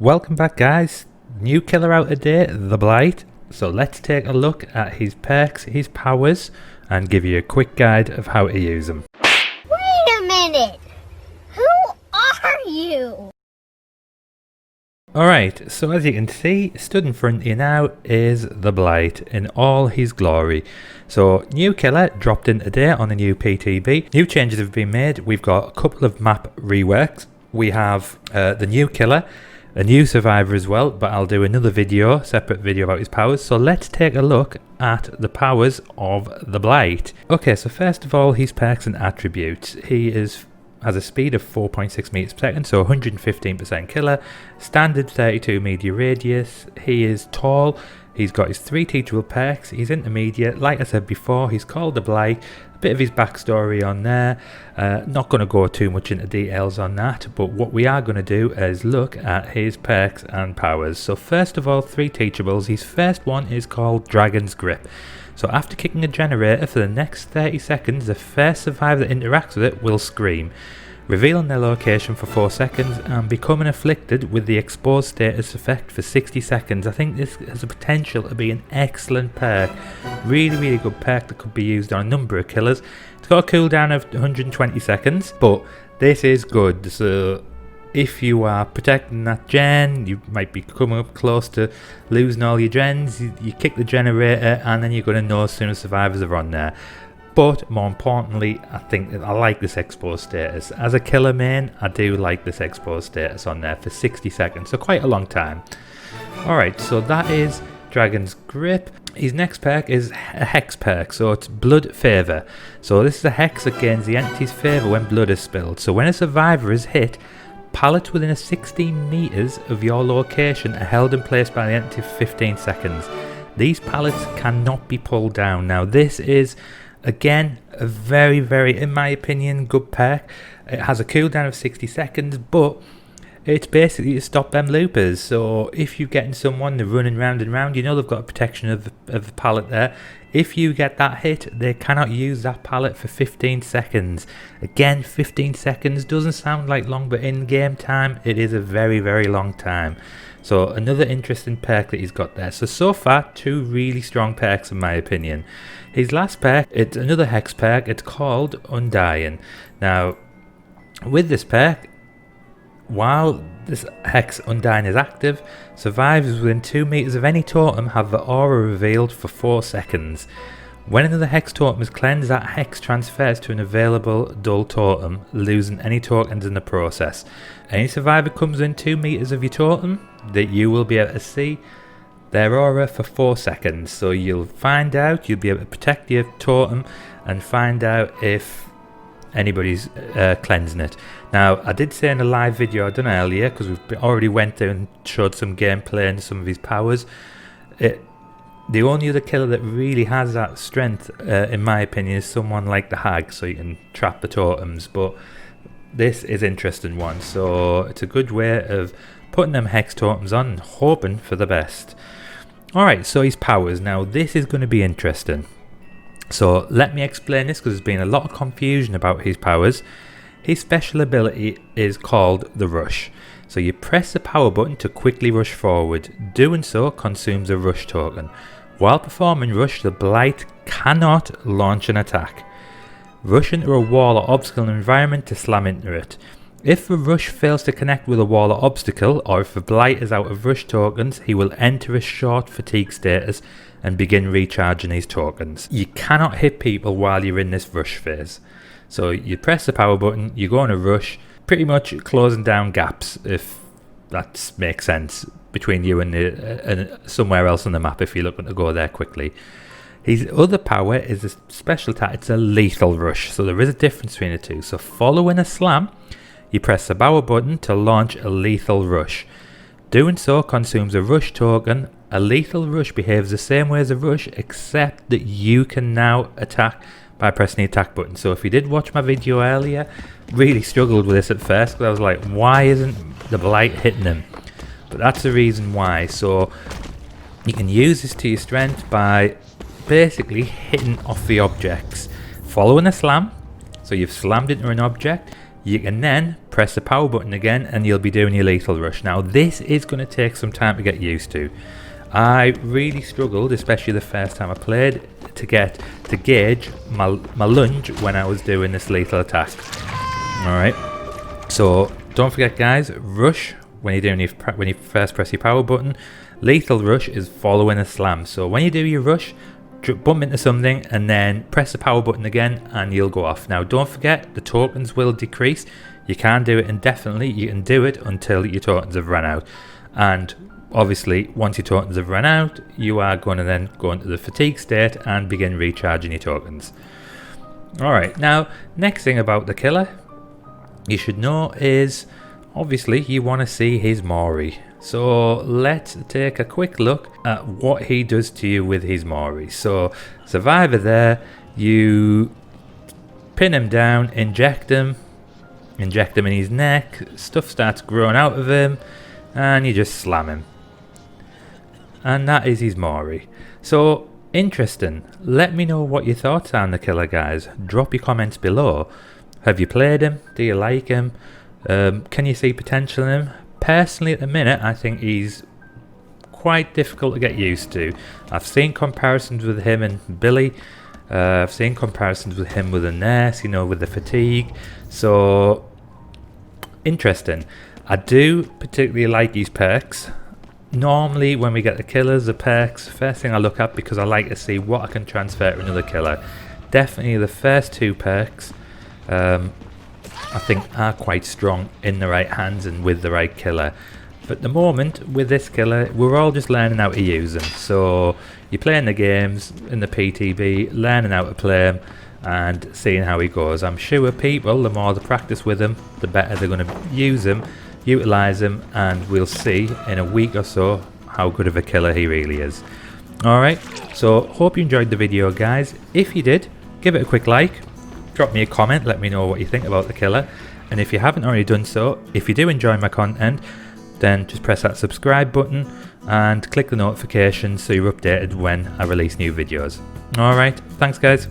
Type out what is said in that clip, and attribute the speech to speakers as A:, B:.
A: Welcome back, guys. New killer out today, the Blight. So let's take a look at his perks, his powers, and give you a quick guide of how to use them.
B: Wait a minute! Who are you?
A: Alright, so as you can see, stood in front of you now is the Blight in all his glory. So, new killer dropped in today on the new PTB. New changes have been made. We've got a couple of map reworks. We have the new killer, a new survivor as well, but I'll do another video, separate video about his powers. So let's take a look at the powers of the Blight. Okay, so first of all, his perks and attributes. He has a speed of 4.6 meters per second, so 115% killer, standard 32 media radius. He is tall. He's got his 3 teachable perks. He's intermediate. Like I said before, he's called the Blight. A bit of his backstory on there. Not going to go too much into details on that, but what we are going to do is look at his perks and powers. So first of all, 3 teachables. His first one is called Dragon's Grip. So after kicking a generator for the next 30 seconds, the first survivor that interacts with it will scream, revealing their location for 4 seconds and becoming afflicted with the exposed status effect for 60 seconds. I think this has the potential to be an excellent perk. Really good perk that could be used on a number of killers. It's got a cooldown of 120 seconds, but this is good. So if you are protecting that gen, you might be coming up close to losing all your gens. You kick the generator and then you're going to know as soon as survivors are on there. But more importantly, I think I like this exposed status. As a killer main, I do like this exposed status on there for 60 seconds, so quite a long time. Alright, so that is Dragon's Grip. His next perk is a Hex perk, so it's Blood Favour. So this is a Hex that gains the entity's favour when blood is spilled. So when a survivor is hit, pallets within a 16 meters of your location are held in place by the entity for 15 seconds. These pallets cannot be pulled down. Now this is, again, a very, in my opinion, good perk. It has a cooldown of 60 seconds, but it's basically to stop them loopers. So if you're getting someone, they're running round and round, you know they've got a protection of the pallet there. If you get that hit, they cannot use that pallet for 15 seconds. Again, 15 seconds doesn't sound like long, but in game time, it is a very long time. So another interesting perk that he's got there. So far, 2 really strong perks in my opinion. His last perk, it's another Hex perk. It's called Undying. Now, with this perk, while this Hex Undying is active, survivors within 2 meters of any totem have the aura revealed for 4 seconds. When another Hex totem is cleansed, that Hex transfers to an available dull totem, losing any tokens in the process. Any survivor comes within 2 meters of your totem that you will be able to see their aura for 4 seconds. So you'll find out, you'll be able to protect your totem and find out if anybody's cleansing it. Now, I did say in a live video I done earlier, because we already went there and showed some gameplay and some of his powers, the only other killer that really has that strength, in my opinion, is someone like the Hag, so you can trap the totems. But this is an interesting one, so it's a good way of putting them Hex totems on and hoping for the best. Alright, so his powers. Now, this is going to be interesting. So let me explain this, because there's been a lot of confusion about his powers. His special ability is called the Rush. So you press the power button to quickly rush forward. Doing so consumes a Rush token. While performing Rush, the Blight cannot launch an attack. Rush into a wall or obstacle in an environment to slam into it. If the Rush fails to connect with a wall or obstacle, or if the Blight is out of Rush tokens, he will enter a short fatigue status and begin recharging these tokens. You cannot hit people while you're in this Rush phase. So you press the power button, you go on a Rush, pretty much closing down gaps, if that makes sense, between you and somewhere else on the map if you're looking to go there quickly. His other power is a special attack. It's a lethal rush, so there is a difference between the two. So following a slam, you press the power button to launch a lethal rush. Doing so consumes a rush token. A lethal rush behaves the same way as a rush, except that you can now attack by pressing the attack button. So if you did watch my video earlier, really struggled with this at first, because I was like, why isn't the Blight hitting him? But that's the reason why. So you can use this to your strength by basically hitting off the objects. Following a slam, so you've slammed into an object, You can then press the power button again and you'll be doing your lethal rush. Now this is going to take some time to get used to. I really struggled, especially the first time I played, to gauge my lunge when I was doing this lethal attack. Alright, so don't forget guys, rush when you first press your power button. Lethal rush is following a slam. So when you do your rush, bump into something and then press the power button again and you'll go off. Now don't forget, the tokens will decrease. You can do it indefinitely. You can do it until your tokens have run out. And obviously once your tokens have run out, you are going to then go into the fatigue state and begin recharging your tokens. Alright, now next thing about the killer you should know is obviously you want to see his Mori. So let's take a quick look at what he does to you with his Mori. So survivor there, you pin him down, inject him in his neck, stuff starts growing out of him and you just slam him. And that is his Mori. So interesting. Let me know what your thoughts are on the killer guys. Drop your comments below. Have you played him? Do you like him? Can you see potential in him? Personally at the minute I think he's quite difficult to get used to. I've seen comparisons with him and Billy. I've seen comparisons with him with a nurse, you know, with the fatigue. So interesting. I do particularly like his perks. Normally when we get the killers, the perks, first thing I look at, because I like to see what I can transfer to another killer. Definitely the first two perks I think are quite strong in the right hands and with the right killer. But at the moment with this killer we're all just learning how to use them. So you're playing the games in the PTB, learning how to play them and seeing how he goes. I'm sure people, the more they practice with him, the better they're going to use him, utilise him, and we'll see in a week or so how good of a killer he really is. Alright, so hope you enjoyed the video guys. If you did, give it a quick like. Drop me a comment, let me know what you think about the killer. And if you haven't already done so, if you do enjoy my content, then just press that subscribe button and click the notifications so you're updated when I release new videos. Alright, thanks guys.